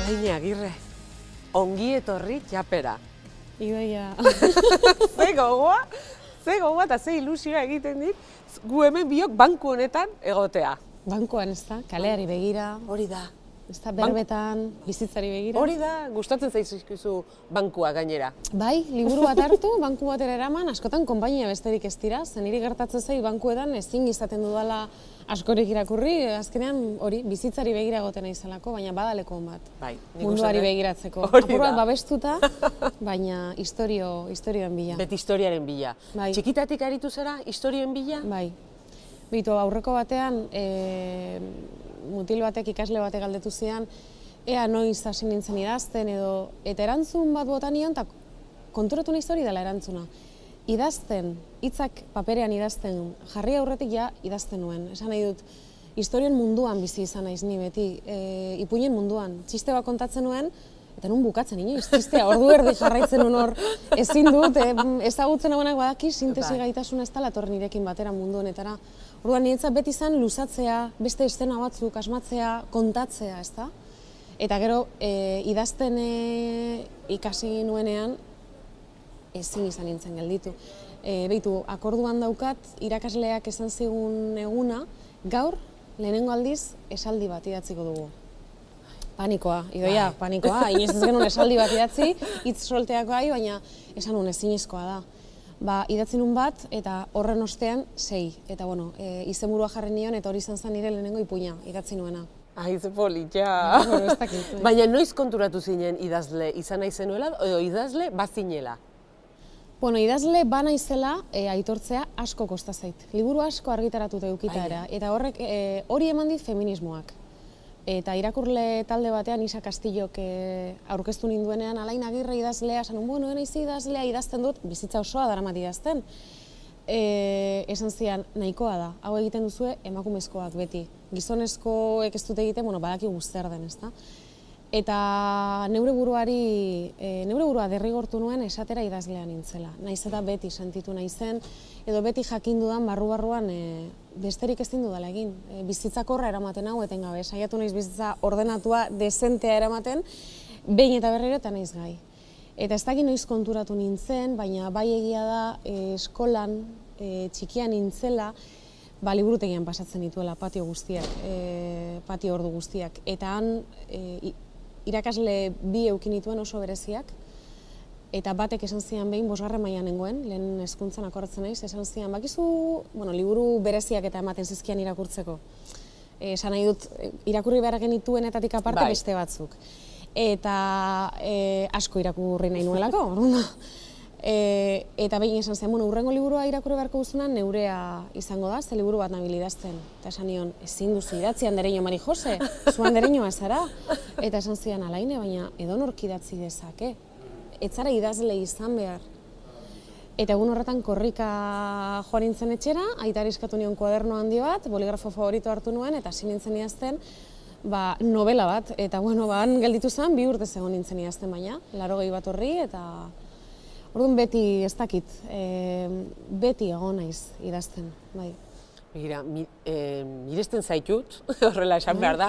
Alaine Agirre, ongi etorri txapera. Idoia. Ze gogoa eta ze ilusioa egiten dit, gu hemen biok banku honetan egotea. Bankuan, ez da? Kaleari begira. Hori da. Ez da, berbetan, bizitzari begira. Hori da, gustatzen zaizkizu bankua gainera. Bai, liburu bat hartu, banku batera eraman, askotan konpainia besterik ez dira, zen niri gertatzen zait bankuetan ezin izaten dudala askorik irakurri, azkenean hori, bizitzari begira egoten naizelako, baina badaleko on bat. Bai, munduari begiratzeko. Hori Apur bat da. babestuta, baina historioen bila. Beti historiaren bila. Bai. Txikitatik aritu zara historien bila? Bai. Bitu, aurreko batean, mutil batek, ikasle batek galdetu zidan, ea noiz hasi nintzen idazten edo, eta erantzun bat bota nion, eta konturatu nahiz hori dela erantzuna. Idazten, hitzak paperean idazten, jarri aurretik ja idazten nuen. Esan nahi dut, historien munduan bizi izan naiz ni beti, ipuinen munduan. Txiste bat kontatzen nuen, eta nun bukatzen inoiz, txistea, ordu erdi jarraitzen nuen hor, ezin dut, ezagutzen hauenak badaki, sintesi gaitasuna ez dela etorri nirekin batera mundu honetara. Orduan niretzat beti izan luzatzea, beste eszena batzuk, asmatzea, kontatzea, ez da? Eta gero, idazten ikasi nuenean, ezin izan nintzen gelditu. Beitu, akorduan daukat, irakasleak esan zigun eguna, gaur, lehenengo aldiz, esaldi bat idatziko dugu. Panikoa, Idoia, panikoa, inoiz ez genuen esaldi bat idatzi, hitz solteak bai, baina esan nuen ezinezkoa da. Idatzi nun bat, eta horren ostean 6. Eta, bueno, izenburua jarri nion, eta hori izan zen nire lehenengo ipuina, idatzi nuena. Ai, ze politxa. Ez dakit. Baina noiz konturatu zinen idazle izan nahi zenuela, edo idazle bazinela? Bueno, idazle bana izela aitortzea asko kosta zait. Liburu asko argitaratuta edukitaera, eta horrek hori eman dit feminismoak. Eta irakurle talde batean, Isa Castillok aurkeztu ninduenean, Alain Agirre idazlea, esan, bueno, naiz idazlea idazten dut, bizitza osoa daramat idazten. Esan zian, nahikoa da, hau egiten duzue emakumezkoak beti. Gizonezkoek ez dute egiten, bueno, badaki zer den, ezta? Eta neure burua derrigortu nuen esatera idazlea nintzela. Naiz eta beti sentitu naizen, edo beti jakin dudan barru-barruan besterik ezin dudala egin. Bizitzak horra eramaten hau etengabe, saiatu naiz bizitza ordenatua, desentea eramaten, behin eta berriro eta naiz gai. Eta ez dakit noiz konturatu nintzen, baina bai egia da eskolan txikian nintzela, liburutegian pasatzen dituela patio guztiak, patio ordu guztiak. Eta han irakasle bi eukin dituen oso bereziak, eta batek esan zian behin, 5. mailan nengoen, lehen hezkuntzan akordatzen naiz, esan zian, bakizu, liburu bereziak eta ematen zizkian irakurtzeko. Esan nahi dut, irakurri behar genituenetatik aparte beste batzuk. Eta asko irakurri nahi nuelako, eta behin esan zian, hurrengo liburua irakurri beharko duzuna neurea izango da, ze liburu bat nabil idazten. Eta esan nion, ezin duzu idatzi andereño Mari Jose, zu andereñoa zara. Eta esan zian, Alaine, baina edonork idatzi dezake. Ez zara idazle izan behar. Eta egun horretan korrika joan nintzen etxera, aitari eskatu nion kuaderno handi bat, boligrafo favorito hartu nuen, eta hasi nintzen idazten novela bat. Eta han gelditu zen, 2 urte egon nintzen idazten baina, 80 bat horri, eta orduan beti ez dakit, beti egon naiz idazten, bai. Begira, miresten zaitut, horrela esan behar da,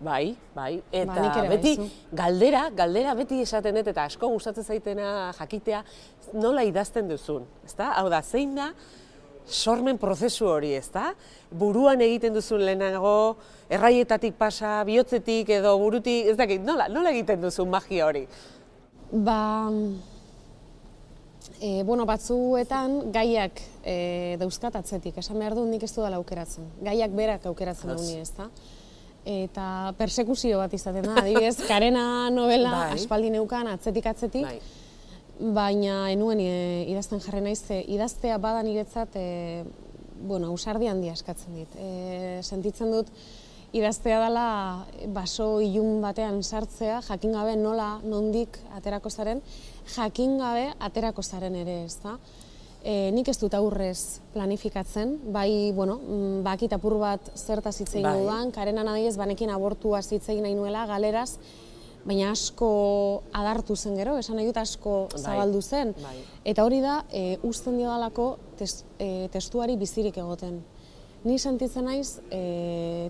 bai, eta beti galdera beti esaten dut, eta asko gustatzen zaitena jakitea nola idazten duzun, ezta? Hau da, zein da sormen prozesu hori, ezta? Buruan egiten duzun lehenago, erraietatik pasa, bihotzetik edo burutik, ez dakit, nola egiten duzun magia hori? Batzuetan gaiak dauzkat atzetik, esan behar dut nik ez dudala aukeratzen. Gaiak berak aukeratzen dut ni, ezta? Eta persekuzio bat izaten da, adibidez, Karena novela aspaldi neukan atzetik, baina enuen idazten jarri naiz, idaztea bada niretzat ausardi handia eskatzen dit. Sentitzen dut idaztea dela baso ilun batean sartzea, jakin gabe nola, nondik aterako zaren, jakin gabe aterako zaren ere, ezta? Nik ez dut aurrez planifikatzen, bakit apur bat zertaz hitz egin dudan, Karenan adibidez banekin abortua hitz egin nahi nuela, galeraz, baina asko adartu zen gero, esan nahi dut asko zabaldu zen. Eta hori da, uzten diodalako testuari bizirik egoten. Ni sentitzen naiz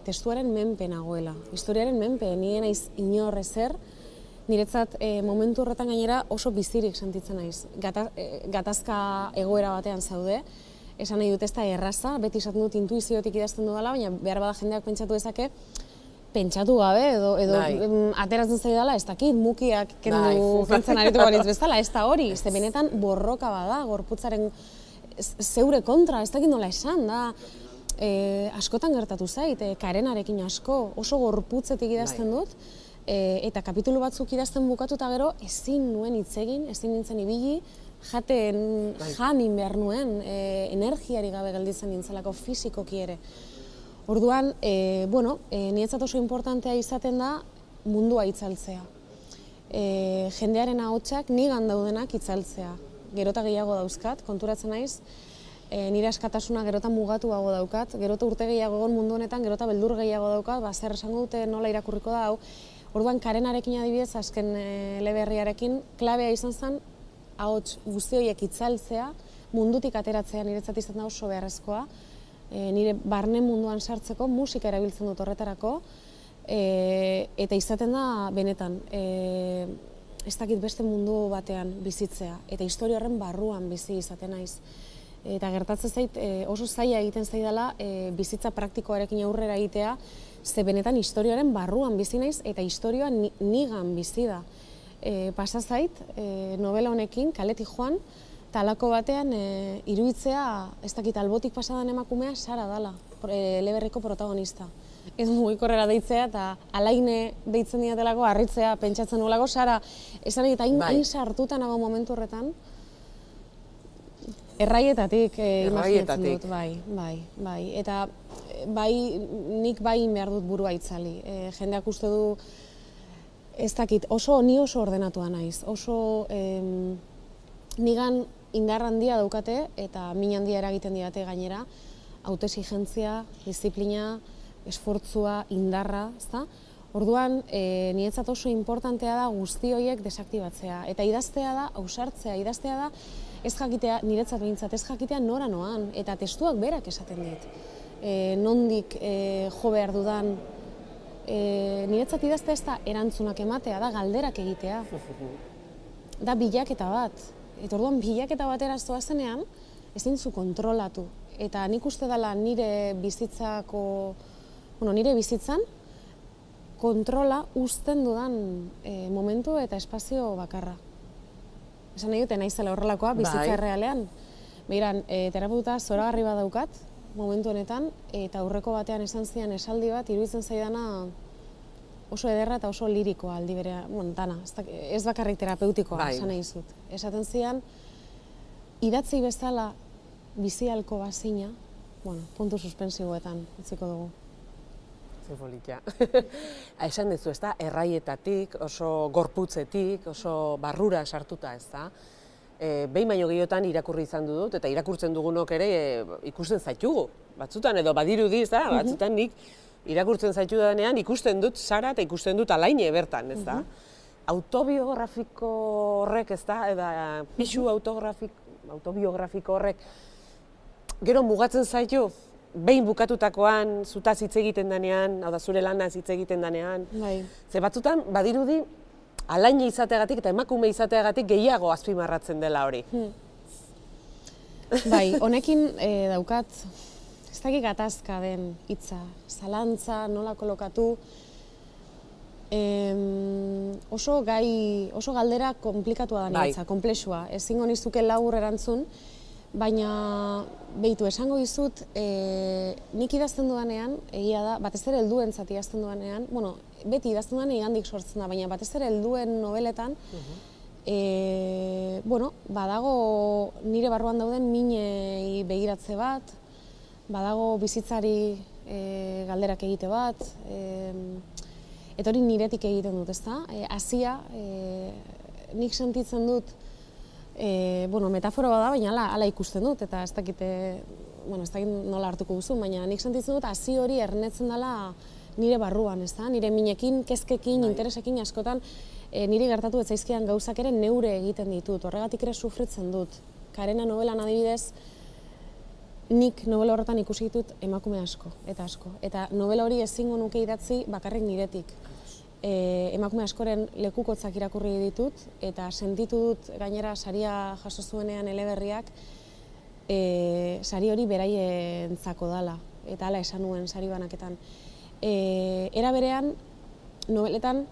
testuaren menpe nagoela, historiaren menpe, ni naiz inor ezer, Niretzat momentu horretan gainera oso bizirik sentitzen naiz. Gatazka egoera batean zaude, esan nahi dut ez da erraza, beti esaten dut intuiziotik idazten dudala, baina behar bada jendeak pentsatu dezake, pentsatu gabe edo ateratzen zaidala, ez dakit, mukiak kentzen arituko banitz bezala, ez da hori, ze benetan borroka bada, gorputzaren zeure kontra, ez dakit nola esan da, askotan gertatu zait, Karenarekin asko, oso gorputzetik idazten dut, eta kapitulu batzuk idazten bukatu eta gero ezin nuen hitz egin, ezin nintzen ibili, janin behar nuen, energiari gabe gelditzen nintzelako fisikoki ere. Orduan, niretzat oso importantea izaten da mundua itzaltzea. Jendearen ahotsak nigan daudenak itzaltzea. Gerota gehiago dauzkat, konturatzen naiz, nire askatasuna gerota mugatuago daukat, gerota urte gehiago egon mundu honetan, gerota beldur gehiago daukat, zer esango dute nola irakurriko da hau. Orduan, Karenarekin adibidez, azken eleberriarekin, klabea izan zen, ahots guzti horiek itzaltzea, mundutik ateratzea niretzat izan da oso beharrezkoa, nire barne munduan sartzeko, musika erabiltzen dut horretarako, eta izaten da benetan, ez dakit beste mundu batean bizitzea, eta historia horren barruan bizi izaten naiz. Eta gertatzen zait, oso zaila egiten zaidala bizitza praktikoarekin aurrera egitea, ze benetan historioaren barruan bizi naiz, eta historioa nigan bizi da. Pasa zait, novela honekin, kaletik joan, talako batean iruditzea, ez dakit albotik pasadan emakumea, Sara dala, eleberriko protagonista. Ez mugikorrera deitzea eta Alaine deitzen diatelako, harritzea, pentsatzen nolako, Sara, esan egit, hain sartuta nago momentu horretan, erraietatik imaginatzen dut, bai. Eta nik bai behar dut burua itzali. Jendeak uste du, ez dakit, ni oso ordenatua naiz. Oso nigan indar handia daukate eta min handia eragiten didate gainera. Autoexigentzia, disiplina, esfortzua, indarra, ezta? Orduan, niretzat oso importantea da guzti horiek desaktibatzea. Eta idaztea da, ausartzea, idaztea da, ez jakitea, niretzat behintzat, ez jakitea nora noan, eta testuak berak esaten dit. Nondik jo behar dudan, niretzat idaztea ez da erantzunak ematea, da galderak egitea. Da bilaketa bat. Eta orduan bilaketa batera zoazenean, ezin zu kontrolatu. Eta nik uste dela nire bizitzan, kontrola uzten dudan momentu eta espazio bakarra. Esan nahi dute naizela horrelakoa, bizitza errealean. Behiran, terapeuta zoragarri bat daukat, momentu honetan, eta aurreko batean esan zian esaldi bat, iruditzen zaidana oso ederra eta oso lirikoa aldi berea, dana, ez bakarrik terapeutikoa, esan nahi zut. Esaten zian, idatzi bezala bizialko bazina, puntu suspensiboetan utziko dugu. Politia. Esan duzu, ez da, erraietatik, oso gorputzetik, oso barrura sartuta, ez da. Behin baino gehiotan irakurri izan dut, eta irakurtzen dugunok ere ikusten zaitugu. Batzutan, edo badirudi, ez da, batzutan nik irakurtzen zaitu danean ikusten dut Sara eta ikusten dut Alaine bertan, ez da. Autobiografiko horrek, ez da, eta pisu autobiografiko horrek, gero mugatzen zaitu, behin bukatutakoan, zutaz hitz egiten danean, hau da zure lanaz hitz egiten danean. Ze batzutan, badirudi, Alaine izateagatik eta emakume izateagatik gehiago azpimarratzen dela hori. Bai, honekin daukat, ez dakik gatazka den hitza, zalantza, nola kolokatu, oso galdera komplikatua da niretza, konplexua. Ezingo nizuke labur erantzun, baina behitu, esango dizut, nik idazten dudanean, egia da, batez ere helduentzat idazten dudanean, beti idazten dudanean igandik sortzen da, baina batez ere helduen nobeletan, badago nire barruan dauden minei begiratze bat, badago bizitzari galderak egite bat, eta hori niretik egiten dut, ezta? Hasia, nik sentitzen dut, metafora bada, baina hala ikusten dut, eta ez dakit nola hartuko duzu, baina nik sentitzen dut hasi hori ernetzen dela nire barruan, ez da? Nire minekin, kezkekin, interesekin askotan, niri gertatu ez zaizkidan gauzak ere neure egiten ditut, horregatik ere sufritzen dut. Karena novelan adibidez, nik novela horretan ikusi ditut emakume asko, eta novela hori ezingo nuke idatzi bakarrik niretik. emakume askoren lekukotzak irakurri ditut, eta sentitu dut gainera saria jaso zuenean eleberriak, sari hori beraientzako dala, eta hala esan nuen sari banaketan. Era berean, nobeletan,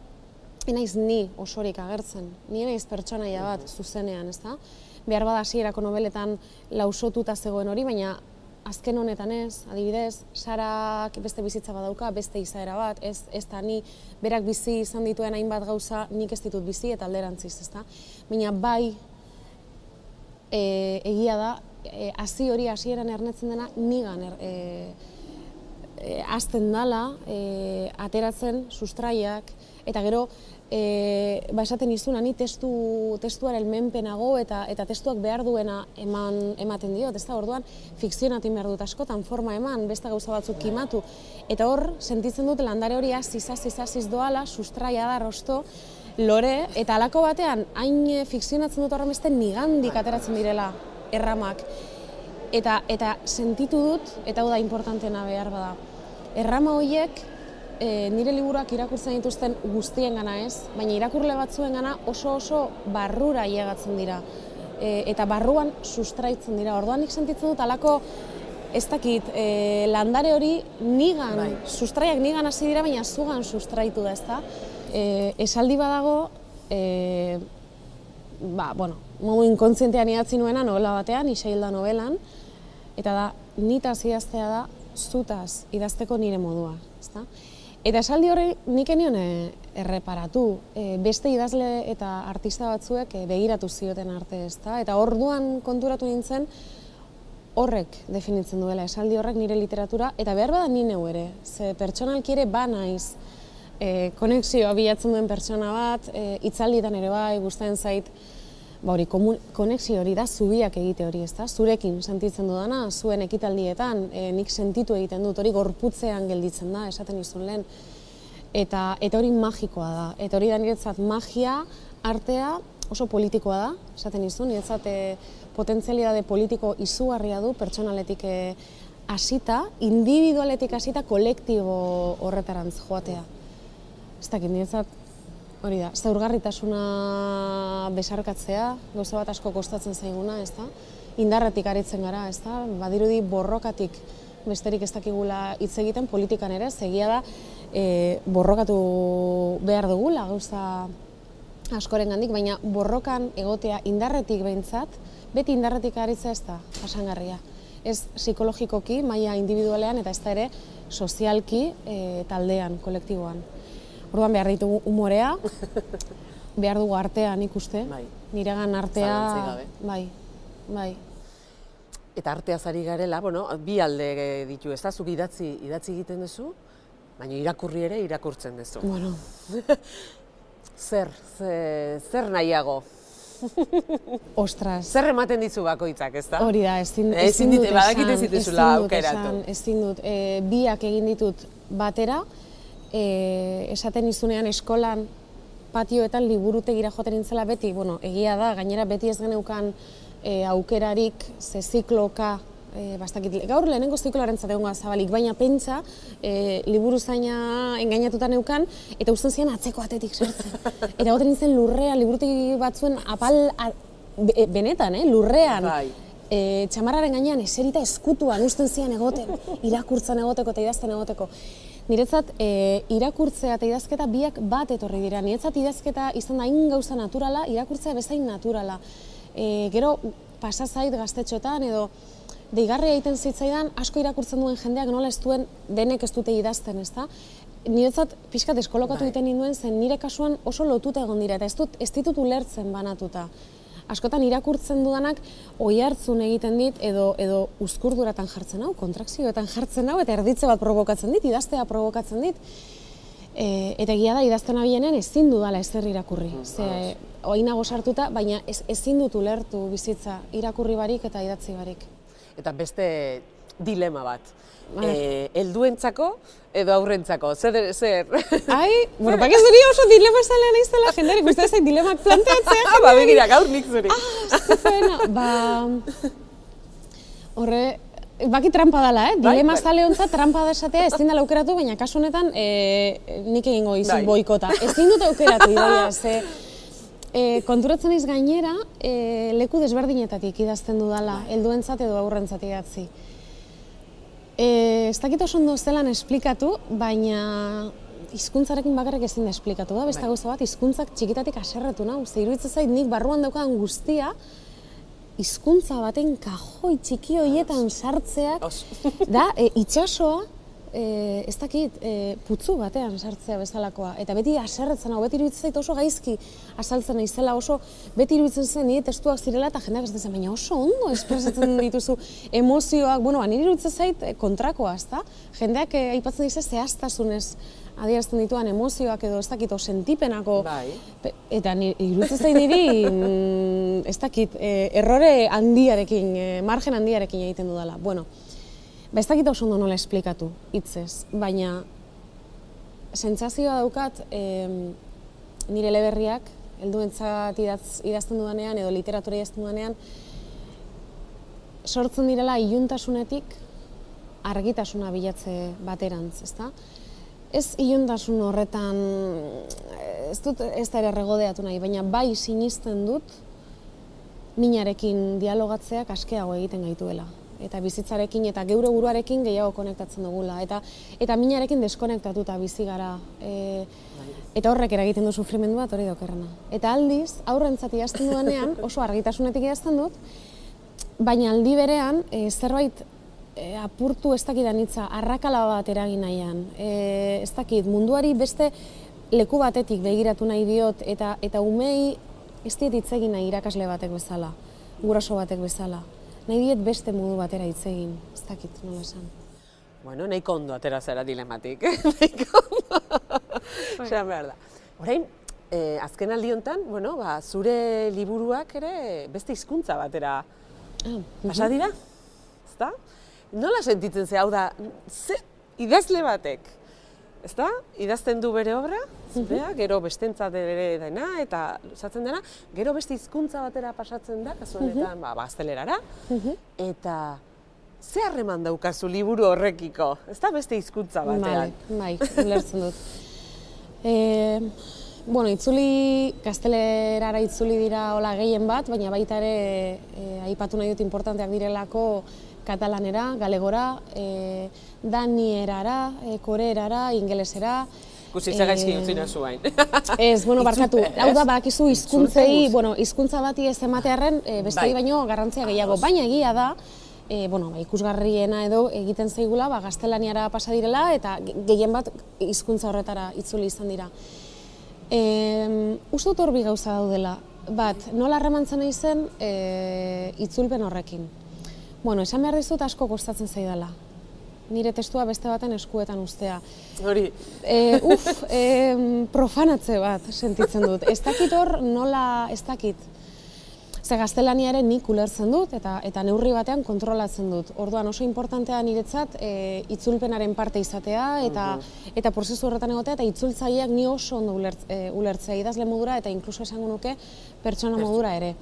enaiz ni osorik agertzen, ni enaiz pertsonaia bat zuzenean, ezta? Behar bada hasierako nobeletan lausotuta zegoen hori, baina azken honetan ez, adibidez, Sarak beste bizitza badauka, beste izaera bat, ez da ni berak bizi izan dituen hainbat gauza nik ez ditut bizi eta alderantziz, ezta? Baina bai, egia da, hasi hori hasieran ernetzen dena nigan hasten dala, ateratzen sustraiak, eta gero esaten izuna, ni testuaren menpenago eta testuak behar duena ematen diot, ez da, orduan fikzionatin behar dut askotan, forma eman, beste gauza batzuk kimatu, eta hor, sentitzen dut landare hori aziz doala, sustraia da, rosto, lore, eta halako batean, hain fikzionatzen dut horren beste nigandik ateratzen direla erramak, eta sentitu dut, eta hau da importantena behar bada, errama horiek, nire liburuak irakurtzen dituzten guztien gana ez, baina irakurle batzuen gana oso barrura iegatzen dira. Eta barruan sustraitzen dira. Orduan nik sentitzen dut alako, ez dakit, landare hori nigan, sustraiak nigan hasi dira, baina zugan sustraitu da, ez da. Esaldi badago, modu inkontzientean idatzi nuena novela batean, Iseilda novelan, eta da, nitaz idaztea da, zutaz idazteko nire modua, ez da. Eta esaldi horri nik enion erreparatu, beste idazle eta artista batzuek begiratu zioten arte, ezta? Eta orduan konturatu nintzen horrek definitzen duela, esaldi horrek nire literatura, eta behar bada ni neu ere, ze pertsonalki ere ba naiz, konexioa bilatzen duen pertsona bat, hitzaldietan ere bai, gustatzen zait, konexio hori da zubiak egite hori, ezta? Zurekin sentitzen dudana, zuen ekitaldietan, nik sentitu egiten dut, hori gorputzean gelditzen da, esaten izun lehen. Eta hori magikoa da, eta hori da niretzat magia, artea oso politikoa da, esaten izun, niretzat potentzialidade politiko izugarria du, pertsonaletik hasita, individualetik hasita, kolektibo horretarantz joatea. Ez dakit, niretzat, hori da, zaurgarritasuna besarkatzea, gauza bat asko kostatzen zaiguna, ez da? Indarretik aritzen gara, ez da? Badirudi borrokatik besterik ez dakigula hitz egiten politikan ere, egia da borrokatu behar dugula gauza askorengandik, baina borrokan egotea indarretik behintzat, beti indarretik aritzea ez da, jasangarria. Ez psikologikoki, maila individualean eta ez da ere sozialki taldean, kolektiboan. Orduan behar ditugu umorea, behar dugu artea nik uste, niregan artea, bai. Eta arteaz ari garela, bi alde ditu, ez da, zuk idatzi egiten duzu, baina irakurri ere irakurtzen duzu. Bueno. Zer nahiago? Ostras. Zer ematen dizu bakoitzak, ez da? Hori da, ezin dut, biak egin ditut batera, esaten izunean eskolan patioetan liburutegira joaten nintzela beti, egia da, gainera beti ez geneukan aukerarik ze zikloka, gaur lehenengo zikloaren zategonga zabalik, baina pentsa liburuzaina engainatuta neukan eta usten zian atzeko atetik sartzen. Eta goten nintzen lurrean, liburutegi batzuen apal, benetan, lurrean, txamarraren gainean eserita eskutuan usten zian egoten, irakurtzen egoteko eta idazten egoteko. Niretzat, irakurtzea eta idazketa biak bat etorri dira. Niretzat idazketa izan da hain gauza naturala, irakurtzea bezain naturala. Gero, pasazait gaztetxoetan edo deigarria egiten zitzaidan asko irakurtzen duen jendeak nola ez duen denek ez dute idazten, ez da? Niretzat, pixkat eskolokatu egiten ninduen zen nire kasuan oso lotuta egon dira eta ez ditut ulertzen banatuta. Askotan irakurtzen dudanak oihartzun egiten dit edo uzkurduratan jartzen hau, kontrakzioetan jartzen hau eta erditze bat provokatzen dit, idaztea provokatzen dit. Eta egia da, idazten abienean ezin dudala ezer irakurri. Oinago sartuta, baina ezin dut ulertu bizitza irakurri barik eta idatzi barik. Eta beste dilema bat. Helduentzako edo aurrentzako, zer? Bakez hori oso dilema zalean aiztela jendeari, guztia zain dilemak planteatzea jendeari. Begira, gaur nik zuri. Zuzena, horre, Baki trampa dela, dilema zale hontzat trampa da esatea ezin dela aukeratu, baina kasu honetan nik egingo izan boikota. Ezin dut aukeratu idoia, ze konturatzen naiz gainera leku desberdinetatik idazten dudala, helduentzat edo aurrentzat idatzi. Ez dakit oso ondo zelan esplikatu, baina hizkuntzarekin bakarrik ezin da esplikatu da, beste gauza bat, hizkuntzak txikitatik haserretu nau, ze iruditzen zait nik barruan daukadan guztia, hizkuntza baten kajoi txiki horietan sartzeak, da, itxasoa, ez dakit, putzu batean sartzea bezalakoa. Eta beti haserretzen hau, beti iruditzen zait oso gaizki azaltzen naizela, oso beti iruditzen zen nire testuak zirela eta jendeak ez zen, baina oso ondo espresatzen dituzu emozioak, bueno, nire iruditzen zait kontrakoa, ezta? Jendeak aipatzen dize zehaztasunez adierazten dituan emozioak edo ez dakit, sentipenako, eta iruditzen zait niri, ez dakit, errore handiarekin, margen handiarekin egiten dudala. Bueno, ez dakit oso ondo nola esplikatu, hitzez, baina sentsazioa daukat nire eleberriak, helduentzat idazten dudanean edo literatura idazten dudanean, sortzen direla iluntasunetik argitasuna bilatze baterantz, ezta? Ez iluntasun horretan, ez dut ez da ere regodeatu nahi, baina bai sinisten dut minarekin dialogatzeak askeago egiten gaituela. Eta bizitzarekin eta geure buruarekin gehiago konektatzen dugula. Eta minarekin deskonektatuta bizi gara. Eta horrek eragiten du sufrimendu bat hori daukerrena. Eta aldiz, aurrentzat idazten dudanean, oso argitasunetik idazten dut, baina aldi berean zerbait apurtu ez dakidan hitza, arrakala bat eragin nahian. Ez dakit, munduari beste leku batetik begiratu nahi diot, eta umei ez diet hitz egin nahi irakasle batek bezala, guraso batek bezala. Nahi diet beste modu batera hitz egin, ez dakit, nola esan. Bueno, nahiko ondo atera zera dilematik, nahiko ondo. Esan behar da. Orain, azken aldi honetan, bueno, zure liburuak ere beste hizkuntza batera pasa dira, ezta? Nola sentitzen ze, hau da, idazle batek, ezta? Idazten du bere obra, zurea, gero bestentzat ere dena, eta luzatzen dena, gero beste hizkuntza batera pasatzen da, kasu honetan, gaztelerara, eta ze harreman daukazu liburu horrekiko, ezta beste hizkuntza batean? Bai, ulertzen dut. Bueno, gaztelerara itzuli dira hola gehien bat, baina baita ere aipatu nahi dut importanteak direlako katalanera, galegora, danierara, koreerara, ingelesera. Ikusi ze gaizki utzina zuen. Ez, bueno, barkatu, hau da badakizu hizkuntzei, bueno, hizkuntza bati ez ematearren bestei baino garrantzia gehiago, baina egia da, bueno, ikusgarriena edo egiten zaigula gaztelaniara pasa direla eta gehien bat hizkuntza horretara itzuli izan dira. Uste dut hor bi gauza daudela. Bat, nola harremantzen nahi zen itzulpen horrekin. Bueno, esan behar dizut asko kostatzen zaidala. Nire testua beste baten eskuetan ustea. Hori. Profanatze bat sentitzen dut. Ez dakit hor nola, ez dakit. Ze gaztelania ere nik ulertzen dut eta neurri batean kontrolatzen dut. Orduan oso importantea niretzat itzulpenaren parte izatea eta prozesu horretan egotea eta itzultzaileak ni oso ondo ulertzea idazle modura eta inkluso esango nuke pertsona modura ere.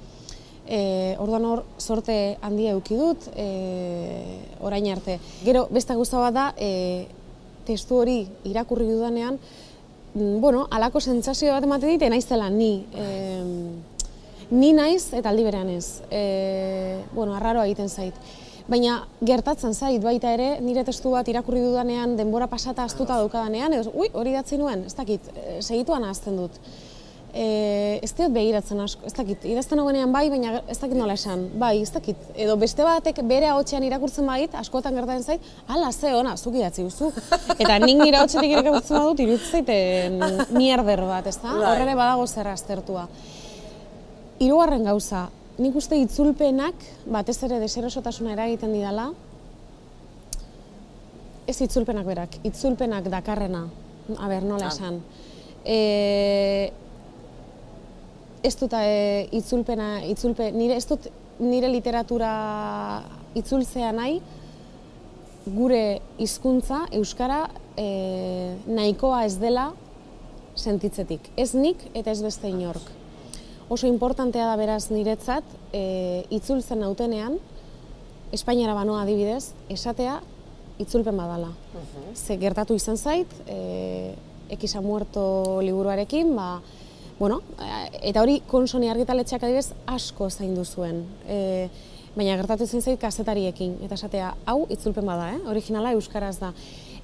Orduan hor sorte handia eduki dut orain arte. Gero beste gauza bat da testu hori irakurri dudanean, bueno, halako sentsazio bat ematen dit naizela ni. Ni naiz eta aldi berean ez. Bueno, arraroa egiten zait. Baina gertatzen zait baita ere, nire testu bat irakurri dudanean, denbora pasata astuta daukadanean, edo, hori idatzi nuen, ez dakit, segituan ahazten dut. Ez diot begiratzen asko, ez dakit, idazten hauenean bai, baina ez dakit nola esan, bai, ez dakit. Edo beste batek bere ahotsean irakurtzen bait, askotan gertatzen zait, ala, ze ona, zuk idatzi duzu. Eta nik nire ahotsetik irakurtzen badut, iruditzen zait mierder bat, ez da? Horrene badago zer aztertua. Hirugarren gauza, nik uste itzulpenak, batez ere deserosotasuna eragiten didala, ez itzulpenak berak, itzulpenak dakarrena, nola esan. Ez dut nire literatura itzultzea nahi, gure hizkuntza, euskara, nahikoa ez dela sentitzetik. Ez nik eta ez beste inork. Oso importantea da beraz niretzat, itzultzen nautenean, Espainiara banoa adibidez, esatea itzulpen badala. Ze gertatu izan zait, X ha muerto liburuarekin, eta hori Consoni argitaletxeak adibidez asko zaindu zuen. Baina gertatu izan zait kazetariekin, eta esatea, hau itzulpen bada, originala euskaraz da.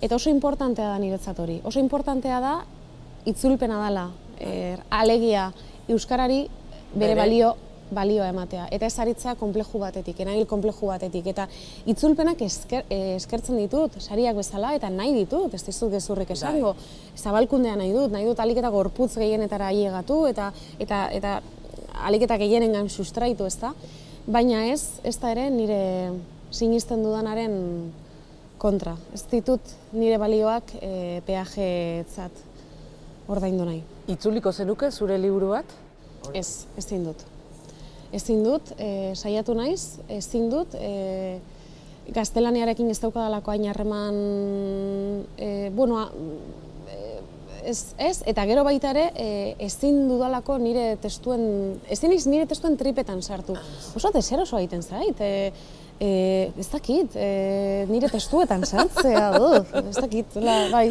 Eta oso importantea da niretzat hori. Oso importantea da itzulpena dela, alegia euskarari bere balioa ematea. Eta ez aritzea konpleju batetik, eragil konpleju batetik. Eta itzulpenak eskertzen ditut, sariak bezala, eta nahi ditut, ez dizut gezurrik esango. Zabalkundea nahi dut aliketa gorputz gehienetara ailegatu, eta aliketa gehienengan sustraitu, ez da. Baina ez da ere nire sinisten dudanaren kontra. Ez ditut nire balioak peajetzat ordaindu nahi. Itzuliko zenuke zure liburu bat? Ezin dut. Ezin dut, saiatu naiz, ezin dut, gaztelaniarekin ez daukadalako hain harreman, eta gero baita ere, ezin dudalako nire testuen tripetan sartu. Oso deseroso egiten zait, ez dakit, nire testuetan sartzea dut, ez dakit, bai.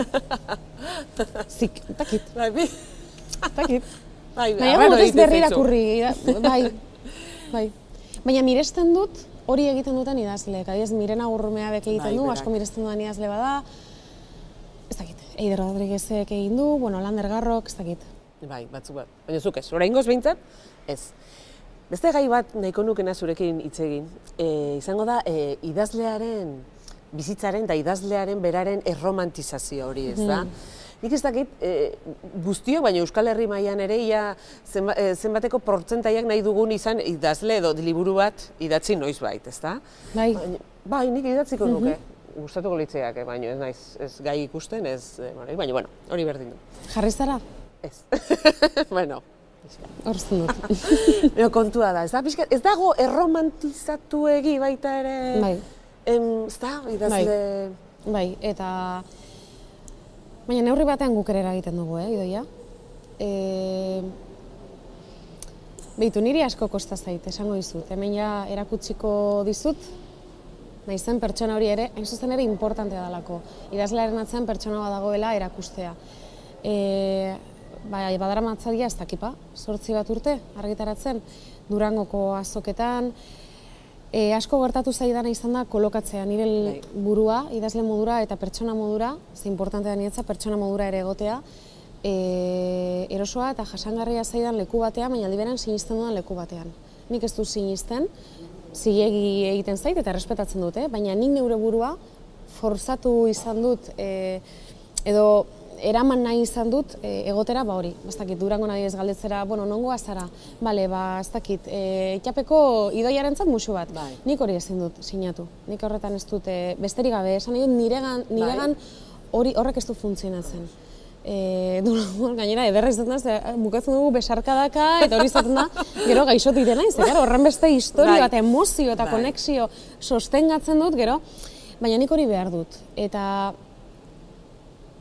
Zik, dakit. Dakit. Baina ez berri irakurri, bai. Baina miresten dut, hori egiten duten idazleek. Adibidez, Mirena Gurrumeabek egiten du, asko miresten dudan idazle bada. Ez dakit, Eider Rodriguezek egin du, Lander Garrok, ez dakit. Bai, batzuk bat. Baina zuk ez, oraingoz behintzat, ez. Beste gai bat nahiko nukena zurekin hitz egin. Izango da, idazlearen, bizitzaren eta idazlearen beraren erromantizazio hori, ez da? Nik ez dakit, guztiok, baina Euskal Herri mailan ere zenbateko portzentaiak nahi dugun izan idazle edo liburu bat idatzi noizbait, ezta? Bai. Bai, nik idatziko nuke. Gustatuko litzeak, baina ez naiz gai ikusten, baina, hori berdin du. Jarri zara? Ez. Bueno. Horzun dut. Kontua da, ez dago erromantizatu egi baita ere... Bai. Ez da, idazle... Bai, eta... Baina neurri batean guk ere eragiten dugu, Idoia. Behitu, niri asko kosta zait, esango dizut. Hemen ja erakutsiko dizut, nahi zen pertsona hori ere, hain zuzen ere importantea dalako. Idazlearen atzean pertsona bat dagoela erakustea. Badara matzadia ez dakipa, 8 bat urte argitaratzen, Durangoko azoketan. Asko gertatu zaidana izan da kolokatzea nire burua, idazle modura eta pertsona modura, ze importantea niretza pertsona modura ere egotea, erosoa eta jasangarria zaidan leku batean, baina aldi berean sinisten dudan leku batean. Nik ez du sinisten, zilegi egiten zait eta errespetatzen dut, baina nik neure burua forzatu izan dut, edo eraman nahi izan dut egotera hori. Ez dakit, Durango nahi ez galdetzera, nongoa zara? Bale, ez dakit, Itxapeko Idoiarentzat musu bat. Nik hori ezin dut sinatu. Nik horretan ez dut besterik gabe, esan nahi dut niregan horrek ez du funtzionatzen. Durango, gainera, ederra izaten da, bukatzen dugu besarkadaka eta hori izaten da, gero gaixotu iten nahi, horren beste historia eta emozio eta konexio sostengatzen dut, gero, baina nik hori behar dut. Eta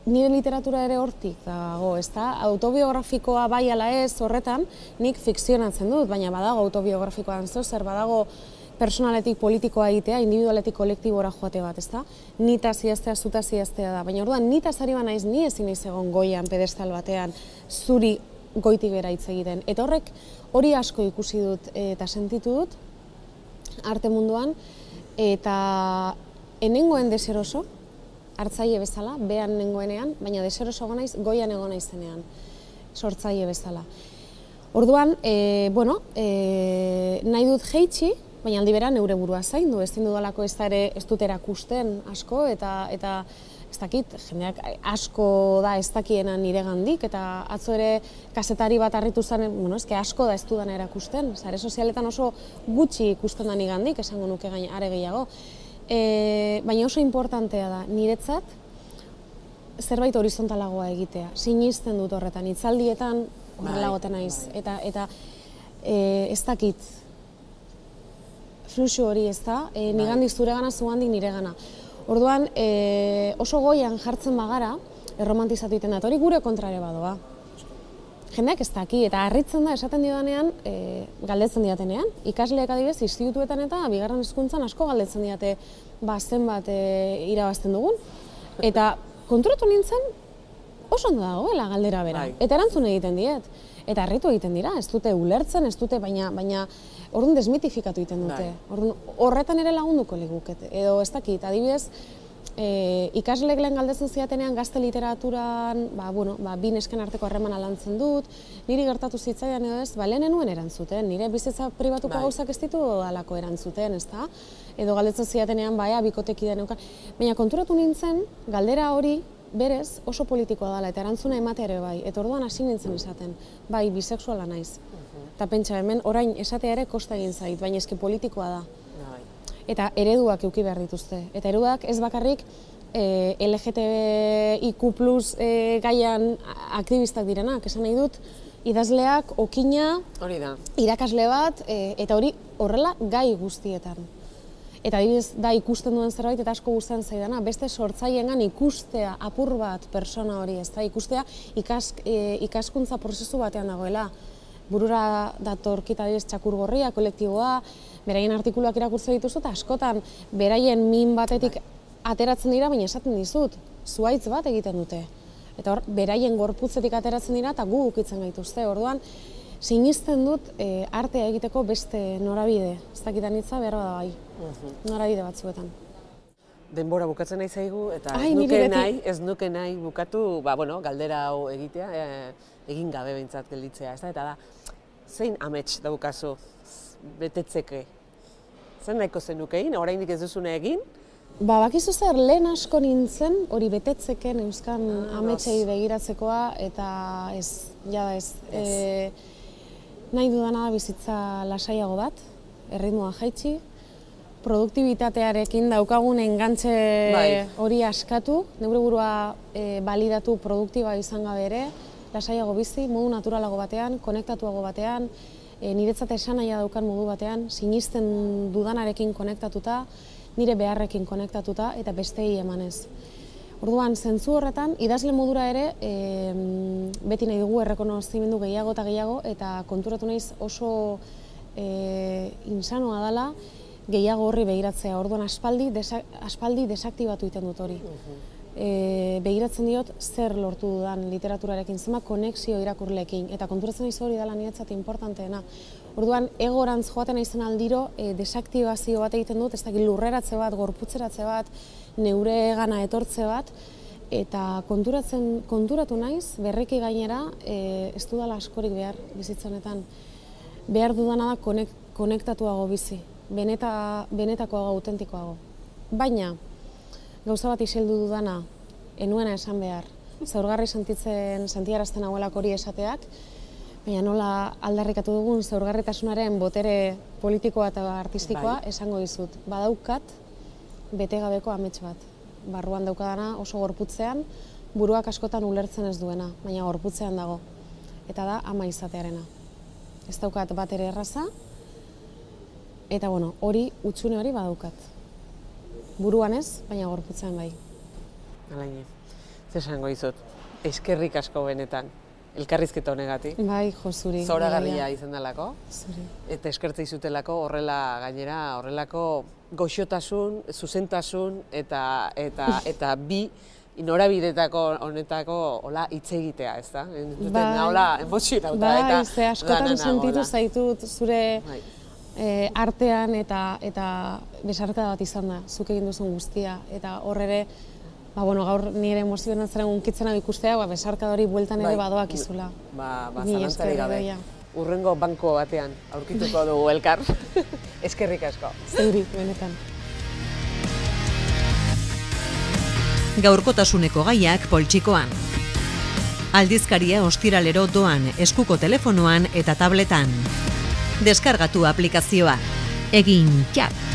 nire literatura ere hortik dago, ez da? Autobiografikoa bai ala ez horretan, nik fikzionatzen dut, baina badago autobiografikoan zer, badago personaletik politikoa egitea, individualetik kolektibora joate bat, ez da? Nitaz idaztea, zutaz idaztea da, baina orduan nitaz ari ba naiz, ni ezin naiz egon goian, pedestal batean, zuri goitik bera hitz egiten. Eta horrek hori asko ikusi dut eta sentitu dut, arte munduan, eta enengoen deseroso, hartzaile bezala, behan nengoenean, baina deseroso egon naiz, goian egon naizenean, sortzaile bezala. Orduan, nahi dut jeitsi, baina aldi beran neure burua zaindu, ez dudalako ez da ere ez dut erakusten asko, eta ez dakit, jendeak asko da ez dakiena niregandik, eta atzo ere kazetari bat harritu zen, asko da ez dudan erakusten, sare sozialetan oso gutxi ikusten da nigandik, esango nuke are gehiago. Baina oso importantea da, niretzat zerbait horizontalagoa egitea, sinisten dut horretan, hitzaldietan horrela egoten naiz, eta ez dakit, fluxu hori ez da, nigandik zuregana, zugandik niregana. Orduan, oso goian jartzen bagara, erromantizatu egiten da, hori gure kontrare badoa. jendeak ez daki, eta harritzen da esaten diodanean, galdetzen diatenean. Ikasleek adibidez, institutuetan eta bigarren hezkuntzan asko galdetzen diate zenbat irabazten dugun. Eta konturatu nintzen, oso ondo dagoela galdera bera. Eta erantzun egiten diet. Eta harritu egiten dira, ez dute ulertzen, ez dute, baina orduan desmitifikatu egiten dute. Horretan ere lagunduko liguket. Edo ez dakit, adibidez, ikasleek lehen galdetzen ziatenean gazte literaturan, bi nesken arteko harremana lantzen dut, niri gertatu zitzaidan edo ez, lehen enuen erantzuten, nire bizitza pribatuko gauzak ez ditu alako erantzuten, ez da? Edo galdetzen ziatenean, bikotek iden eukan. Baina konturatu nintzen, galdera hori berez oso politikoa dela eta erantzuna ematea ere bai, eta orduan hasi nintzen esaten, bisexuala naiz. Eta pentsa hemen, orain esatea ere kosta egin zait, baina eski politikoa da. Eta ereduak eduki behar dituzte. Eta ereduak ez bakarrik LGTBIQ+ gaian aktivistak direnak, esan nahi dut, idazleak, okina, irakasle bat, eta hori horrela gai guztietan. Eta adibidez da ikusten duen zerbait eta asko gustatzen zaidana, beste sortzaileengan ikustea apur bat pertsona hori, ez da, ikustea ikaskuntza prozesu batean dagoela. Burura datorkit adibidez Txakur Gorria, kolektiboa, beraien artikuluak irakurtzen dituzu eta askotan beraien min batetik ateratzen dira, baina esaten dizut, zuhaitz bat egiten dute. Eta hor, beraien gorputzetik ateratzen dira eta gu ukitzen gaituzte. Orduan, sinisten dut artea egiteko beste norabide, ez dakitan hitza behar bada bai, norabide batzuetan. Denbora bukatzen nahi zaigu eta ez nuke nahi bukatu, galdera hau egitea, egin gabe behintzat gelditzea, ez da, eta da, zein amets daukazu betetzeke? Zer nahiko zenukein, oraindik ez duzune egin? Bakizu zer, lehen asko nintzen, hori betetzeken euskan ametsei begiratzekoa, eta ez, jada ez. Nahi dudana da bizitza lasaiago bat, erritmoa jaitsi, produktibitatearekin daukagun engantze hori askatu, neure burua balidatu produktiba izan gabe ere, lasaiago bizi, modu naturalago batean, konektatuago batean, niretzat esan nahia daukan modu batean, sinisten dudanarekin konektatuta, nire beharrekin konektatuta eta bestei emanez. Orduan, zentzu horretan, idazle modura ere, beti nahi dugu errekonozimendu gehiago eta gehiago, eta konturatu naiz oso insanoa dela gehiago horri begiratzea. Orduan, aspaldi desaktibatu egiten dut hori. Begiratzen diot zer lortu dudan literaturarekin, zema konexio irakurleekin, eta konturatzen naiz hori dela niretzat importanteena. Orduan, egorantz joaten naizen aldiro, desaktibazio bat egiten dut, ez dakit lurreratze bat, gorputzeratze bat, neure gana etortze bat, eta konturatu naiz, berriki gainera, ez dudala askorik behar bizitza honetan. Behar dudana da konektatuago bizi, benetakoago, autentikoago. Baina, gauza bat isildu dudana, enuena esan behar, zaurgarri sentiarazten hauelak hori esateak, baina nola aldarrikatu dugun zaurgarritasunaren botere politikoa eta artistikoa esango dizut. Badaukat betegabeko amets bat. Barruan daukadana oso gorputzean, buruak askotan ulertzen ez duena, baina gorputzean dago. Eta da ama izatearena. Ez daukat bat ere erraza, eta hori, utxune hori badaukat. Buruan ez, baina gorputzean bai. Alaini, zer esango dizut, eskerrik asko benetan. Elkarrizketa honegatik. Bai, jo, zuri. Zoragarria izan delako. Zuri. Eta eskertze izutelako horrelako goxotasun, zuzentasun eta bi norabidetako honetako hola hitz egitea, ez da? Hola emozionauta. Bai, ze askotan sentitu zaitut zure artean eta besarkada bat izan da, zuk egin duzun guztia. Eta hor ere, gaur nire emozionatzen unkitzen hau ikustea, besarkada hori bueltan ere badoak izula. Zalantzarik gabe. Urrengo banko batean aurkituko dugu elkar. Eskerrik asko. Zeuri, benetan. Gaurkotasuneko gaiak poltsikoan. Aldizkaria ostiralero doan eskuko telefonoan eta tabletan. Deskargatu aplikazioa. Egin txak!